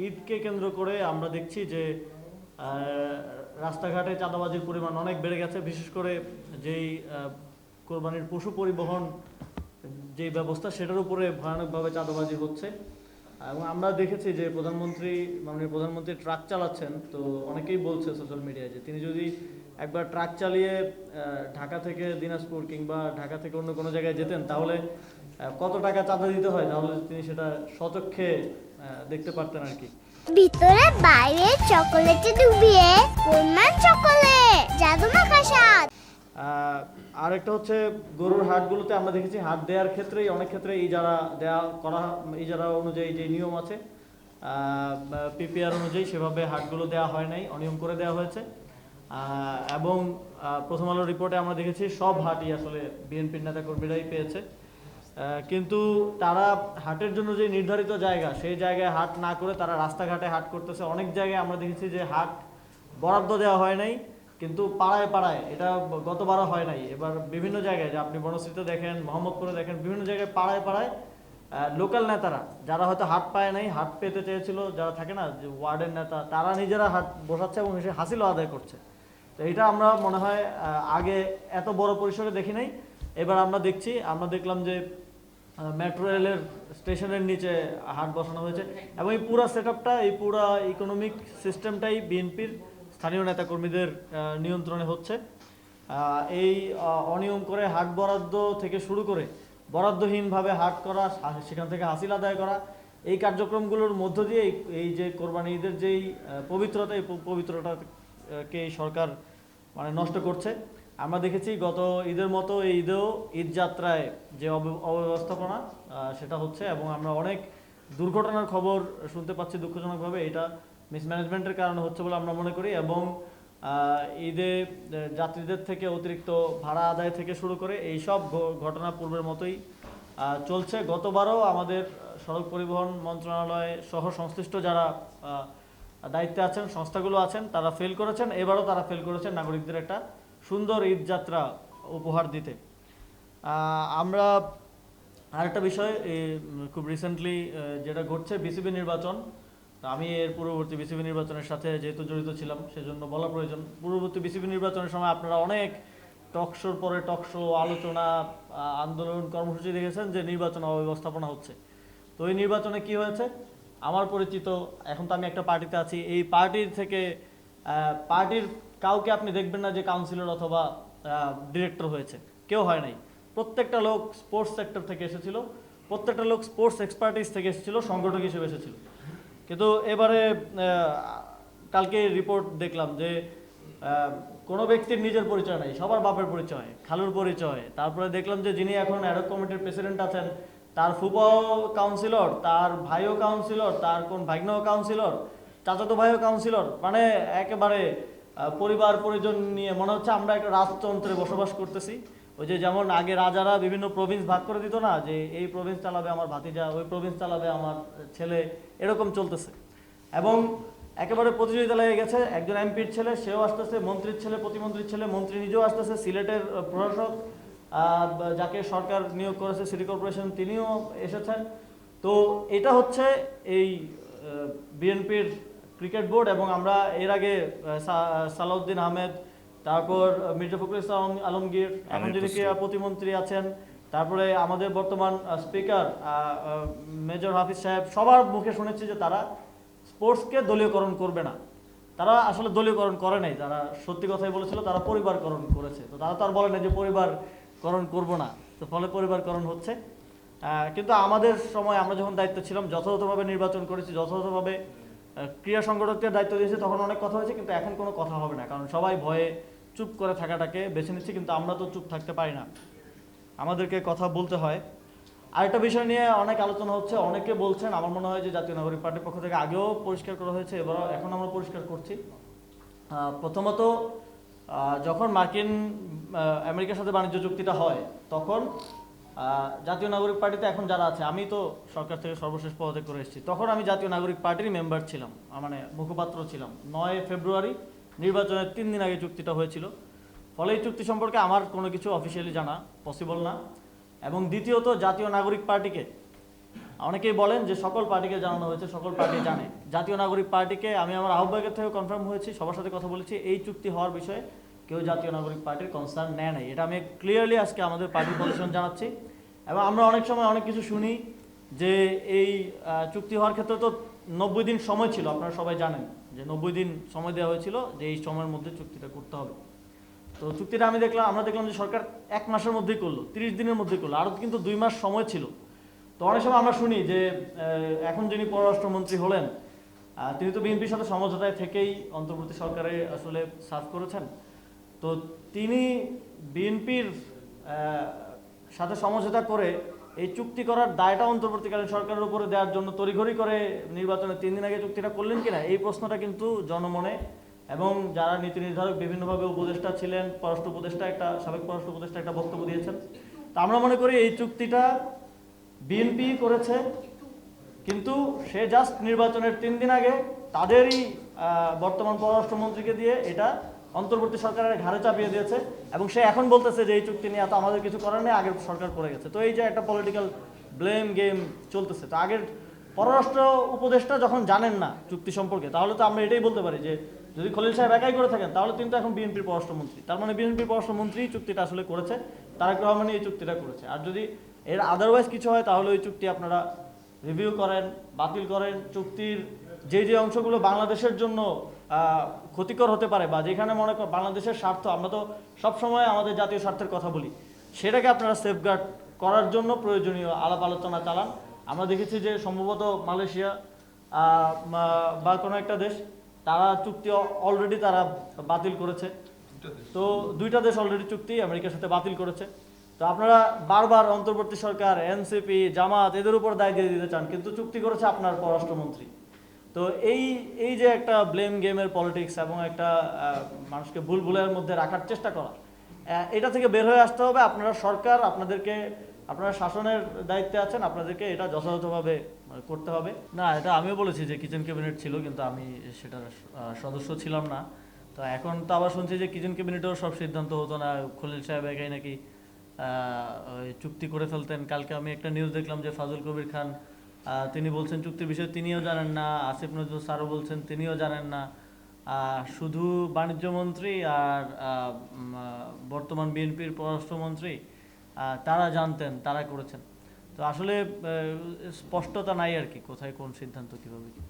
ঈদকে কেন্দ্র করে আমরা দেখছি যে রাস্তাঘাটে চাঁদাবাজির পরিমাণ অনেক বেড়ে গেছে। বিশেষ করে যেই কোরবানির পশু পরিবহন যে ব্যবস্থা, সেটার উপরে ভয়ানকভাবে চাঁদাবাজি হচ্ছে। এবং আমরা দেখেছি যে মাননীয় প্রধানমন্ত্রী ট্রাক চালাচ্ছেন। তো অনেকেই বলছে সোশ্যাল মিডিয়ায় যে তিনি যদি একবার ট্রাক চালিয়ে ঢাকা থেকে দিনাজপুর কিংবা ঢাকা থেকে অন্য কোনো জায়গায় যেতেন, তাহলে কত টাকা চাঁদা দিতে হয়, তাহলে তিনি সেটা স্বচক্ষে দেখতে পারতেন আর কি। ভিতরে বাইরে চকোলেটে ডুবিয়ে গোলমাল চকোলেট, জাদু মাখা স্বাদ। আর একটা হচ্ছে গরুর হাটগুলোতে আমরা দেখেছি হাট দেওয়ার ক্ষেত্রেই অনেক ক্ষেত্রে ইজারা অনুযায়ী যে নিয়ম আছে পিপিআর অনুযায়ী সেভাবে হাটগুলো দেওয়া হয় নাই, অনিয়ম করে দেওয়া হয়েছে। এবং প্রথম আলো রিপোর্টে আমরা দেখেছি সব হাটই আসলে বিএনপির নেতাকর্মীরাই পেয়েছে। কিন্তু তারা হাটের জন্য যে নির্ধারিত জায়গা, সেই জায়গায় হাট না করে তারা রাস্তাঘাটে হাট করতেছে। অনেক জায়গায় আমরা দেখেছি যে হাট বরাদ্দ দেওয়া হয় নাই, কিন্তু পাড়ায় পাড়ায়, এটা গতবারও হয় নাই, এবার বিভিন্ন জায়গায়, যে আপনি বনশ্রীতে দেখেন, মোহাম্মদপুরে দেখেন, বিভিন্ন জায়গায় পাড়ায় পাড়ায় লোকাল নেতারা যারা হয়তো হাট পায় নাই, হাট পেতে চেয়েছিল, যারা থাকে না যে ওয়ার্ডের নেতা, তারা নিজেরা হাট বসাচ্ছে এবং সে হাসিলও আদায় করছে। তো এটা আমরা মনে হয় আগে এত বড় পরিসরে দেখি নাই। এবার আমরা দেখলাম যে মেট্রো রেলের স্টেশনের নিচে হাট বসানো হয়েছে এবং এই পুরো সেটআপটা, এই পুরো ইকোনমিক সিস্টেমটাই বিএনপির স্থানীয় নেতাকর্মীদের নিয়ন্ত্রণে হচ্ছে। এই অনিয়ম করে হাট বরাদ্দ থেকে শুরু করে বরাদ্দহীনভাবে হাট করা, সেখান থেকে হাসিল আদায় করা, এই কার্যক্রমগুলোর মধ্য দিয়ে এই যে কোরবানি ঈদের যেই পবিত্রতা, এই পবিত্রতাকে এই সরকার মানে নষ্ট করছে। আমরা দেখেছি গত ঈদের মতো এই ঈদেও ঈদযাত্রায় যে অব্যবস্থাপনা সেটা হচ্ছে, এবং আমরা অনেক দুর্ঘটনার খবর শুনতে পাচ্ছি দুঃখজনকভাবে। এটা মিসম্যানেজমেন্টের কারণে হচ্ছে বলে আমরা মনে করি। এবং ঈদে যাত্রীদের থেকে অতিরিক্ত ভাড়া আদায় থেকে শুরু করে এই সব ঘটনা পূর্বের মতোই চলছে। গতবারও আমাদের সড়ক পরিবহন মন্ত্রণালয় সহ সংশ্লিষ্ট যারা দায়িত্বে আছেন, সংস্থাগুলো আছেন, তারা ফেল করেছেন। এবারও তারা ফেল করেছেন নাগরিকদের একটা সুন্দর ঈদযাত্রা উপহার দিতে। আমরা আরেকটা বিষয়, খুব রিসেন্টলি যেটা ঘটছে, বিসিবি নির্বাচন। আমি এর পূর্ববর্তী বিসিবি নির্বাচনের সাথে যেহেতু জড়িত ছিলাম, সেজন্য বলা প্রয়োজন। পূর্ববর্তী বিসিবি নির্বাচনের সময় আপনারা অনেক টকশোর পরে টকশো, আলোচনা, আন্দোলন, কর্মসূচি দেখেছেন যে নির্বাচন অব্যবস্থাপনা হচ্ছে। তো এই নির্বাচনে কি হয়েছে, আমার পরিচিত, এখন তো আমি একটা পার্টিতে আছি, এই পার্টির থেকে পার্টির কাউকে আপনি দেখবেন না যে কাউন্সিলর অথবা ডিরেক্টর হয়েছে, কেউ হয় নাই। প্রত্যেকটা লোক স্পোর্টস সেক্টর থেকে এসেছিল, প্রত্যেকটা লোক স্পোর্টস এক্সপার্টিস থেকে এসেছিল, সংগঠক হিসেবে এসেছিল। কিন্তু এবারে কালকে রিপোর্ট দেখলাম যে কোনো ব্যক্তির নিজের পরিচয় নাই, সবার বাপের পরিচয়, খালুর পরিচয়। তারপরে দেখলাম যে যিনি এখন অ্যাডক কমিটির প্রেসিডেন্ট আছেন, তার ফুফাও কাউন্সিলর, তার ভাইও কাউন্সিলর, তার কোন ভাগ্নেও কাউন্সিলর, চাচাতো ভাইও কাউন্সিলর। মানে একেবারে পরিবার পরিজন নিয়ে মনে হচ্ছে আমরা একটা রাজতন্ত্রে বসবাস করতেছি। ওই যে যেমন আগে রাজারা বিভিন্ন প্রভিন্স ভাগ করে দিত না, যে এই প্রভিন্স চালাবে আমার ভাতিজা, ওই প্রভিন্স চালাবে আমার ছেলে, এরকম চলতেছে। এবং একেবারে প্রতিযোগিতা লেগে গেছে। একজন এমপির ছেলে সেও আসতেছে, মন্ত্রীর ছেলে, প্রতিমন্ত্রীর ছেলে, মন্ত্রী নিজেও আসতেছে, সিলেটের প্রশাসক যাকে সরকার নিয়োগ করেছে সিটি কর্পোরেশন, তিনিও এসেছেন। তো এটা হচ্ছে এই বিএনপির ক্রিকেট বোর্ড। এবং আমরা এর আগে সালাউদ্দিন আহমেদ, তারপর মির্জা ফখরুল ইসলাম আলমগীর, এখন যিনি ক্রীড়া প্রতিমন্ত্রী আছেন, তারপরে আমাদের বর্তমান স্পিকার মেজর হাফিজ সাহেব, সবার মুখে শুনেছি যে তারা স্পোর্টসকে দলীয়করণ করবে না। তারা আসলে দলীয়করণ করে নাই, তারা সত্যি কথাই বলেছিল, তারা পরিবারকরণ করেছে। তো তারা তো আর বলে না যে পরিবারকরণ করব না, তো ফলে পরিবারকরণ হচ্ছে। কিন্তু আমাদের সময়, আমরা যখন দায়িত্ব ছিলাম, যথাযথভাবে নির্বাচন করেছি, যথাযথভাবে ক্রীড়া সংগঠকদের দায়িত্ব দিয়েছে, তখন অনেক কথা হয়েছে। কিন্তু এখন কোনো কথা হবে না, কারণ সবাই ভয়ে চুপ করে থাকাটাকে বেছে নিচ্ছে। কিন্তু আমরা তো চুপ থাকতে পারি না, আমাদেরকে কথা বলতে হয়। আরেকটা বিষয় নিয়ে অনেক আলোচনা হচ্ছে, অনেকে বলছেন, আমার মনে হয় যে জাতীয় নাগরিক পার্টির পক্ষ থেকে আগেও পরিষ্কার করা হয়েছে, এখন আমরা পরিষ্কার করছি। প্রথমত, যখন আমেরিকার সাথে বাণিজ্য চুক্তিটা হয়, তখন জাতীয় নাগরিক পার্টিতে এখন যারা আছে, আমি তো সরকার থেকে সর্বশেষ পদত্যাগ করে এসেছি, তখন আমি জাতীয় নাগরিক পার্টির মেম্বার ছিলাম, মানে মুখপাত্র ছিলাম। 9 ফেব্রুয়ারি নির্বাচনের 3 দিন আগে চুক্তিটা হয়েছিল। ফলে এই চুক্তি সম্পর্কে আমার কোনো কিছু অফিসিয়ালি জানা পসিবল না। এবং দ্বিতীয়ত, জাতীয় নাগরিক পার্টিকে অনেকেই বলেন যে সকল পার্টিকে জানানো হয়েছে, সকল পার্টি জানে। জাতীয় নাগরিক পার্টিকে আমি আমার আহ্বায়কের থেকে কনফার্ম হয়েছি, সবার সাথে কথা বলেছি, এই চুক্তি হওয়ার বিষয়ে কেউ জাতীয় নাগরিক পার্টির কনসার্ন নেয় নাই। এটা আমি ক্লিয়ারলি আজকে আমাদের পার্টির পজিশন জানাচ্ছি। এবং আমরা অনেক সময় অনেক কিছু শুনি যে এই চুক্তি হওয়ার ক্ষেত্রে তো 90 দিন সময় ছিল, আপনারা সবাই জানেন যে 90 দিন সময় দেওয়া হয়েছিল যে এই সময়ের মধ্যে চুক্তিটা করতে হবে। তো চুক্তিটা আমরা দেখলাম যে সরকার 1 মাসের মধ্যেই করলো, 30 দিনের মধ্যেই করলো, আরও কিন্তু 2 মাস সময় ছিল। তো অনেক সময় আমরা শুনি যে এখন যিনি পররাষ্ট্রমন্ত্রী হলেন তিনি তো বিএনপির সাথে সমঝোতায় থেকেই অন্তর্বর্তী সরকারে আসলে সার্ভ করেছেন। তো তিনি বিএনপির সাথে সমঝোতা করে এই চুক্তি করার দায়টা অন্তর্বর্তীকালীন সরকারের উপরে দেওয়ার জন্য তড়িঘড়ি করে নির্বাচনের 3 দিন আগে চুক্তিটা করলেন কিনা, এই প্রশ্নটা কিন্তু জনমনে এবং যারা নীতি নির্ধারক বিভিন্নভাবে উপদেষ্টা ছিলেন, পররাষ্ট্র উপদেষ্টা সাবেক পররাষ্ট্র উপদেষ্টা একটা বক্তব্য দিয়েছেন। তো আমরা মনে করি এই চুক্তিটা বিএনপি করেছে, কিন্তু সে জাস্ট নির্বাচনের 3 দিন আগে তাদেরই বর্তমান পররাষ্ট্রমন্ত্রীকে দিয়ে এটা অন্তর্বর্তী সরকারের ঘাড়ে চাপিয়ে দিয়েছে। এবং সে এখন বলতেছে যে এই চুক্তি নিয়ে এত আমাদের কিছু করার নেই, আগের সরকার করে গেছে। তো এই যে একটা পলিটিক্যাল ব্লেম গেম চলতেছে, তো আগের পররাষ্ট্র উপদেষ্টা যখন জানেন না চুক্তি সম্পর্কে, তাহলে তো আমরা এটাই বলতে পারি যে যদি খলিল সাহেব একাই করে থাকেন তাহলে কিন্তু এখন বিএনপির পররাষ্ট্রমন্ত্রী, তার মানে বিএনপির পররাষ্ট্রমন্ত্রী চুক্তিটা আসলে করেছে, তারেক রহমানই এই চুক্তিটা করেছে। আর যদি এর আদারওয়াইজ কিছু হয় তাহলে ওই চুক্তি আপনারা রিভিউ করেন, বাতিল করেন। চুক্তির যে অংশগুলো বাংলাদেশের জন্য ক্ষতিকর হতে পারে বা যেখানে মনে করেন বাংলাদেশের স্বার্থ, আমরা তো সবসময় আমাদের জাতীয় স্বার্থের কথা বলি, সেটাকে আপনারা সেফগার্ড করার জন্য প্রয়োজনীয় আলাপ আলোচনা চালান। আমরা দেখেছি যে সম্ভবত মালয়েশিয়া বা কোনো একটা দেশ তারা চুক্তি অলরেডি তারা বাতিল করেছে। তো 2টা দেশ অলরেডি চুক্তি আমেরিকার সাথে বাতিল করেছে। তো আপনারা বারবার অন্তর্বর্তী সরকার, এনসিপি, জামাত এদের উপর দায় দিয়ে দিতে চান, কিন্তু চুক্তি করেছে আপনার পররাষ্ট্রমন্ত্রী। তো এই যে একটা ব্লেম গেমের পলিটিক্স এবং একটা মানুষকে ভুলের মধ্যে রাখার চেষ্টা করা, এটা থেকে বের হয়ে আসতে হবে। আপনারা সরকার, আপনারা শাসনের দায়িত্বে আছেন, আপনাদেরকে এটা যথাযথভাবে করতে হবে। না, এটা আমিও বলেছি যে কিচেন ক্যাবিনেট ছিল, কিন্তু আমি সেটার সদস্য ছিলাম না। তো এখন তো আবার শুনছি যে কিচেন ক্যাবিনেটেও সব সিদ্ধান্ত হতো না, খলিল সাহেব একাই নাকি চুক্তি করে ফেলতেন। কালকে আমি একটা নিউজ দেখলাম যে ফাজুল কবির খান তিনি বলছেন চুক্তির বিষয়ে তিনিও জানেন না, আসিফ নজরুল স্যারও বলছেন তিনিও জানেন না, শুধু বাণিজ্যমন্ত্রী আর বর্তমান বিএনপির পররাষ্ট্রমন্ত্রী তারা জানতেন, তারা করেছেন। তো আসলে স্পষ্টতা নাই আর কি, কোথায় কোন সিদ্ধান্ত কীভাবে কি।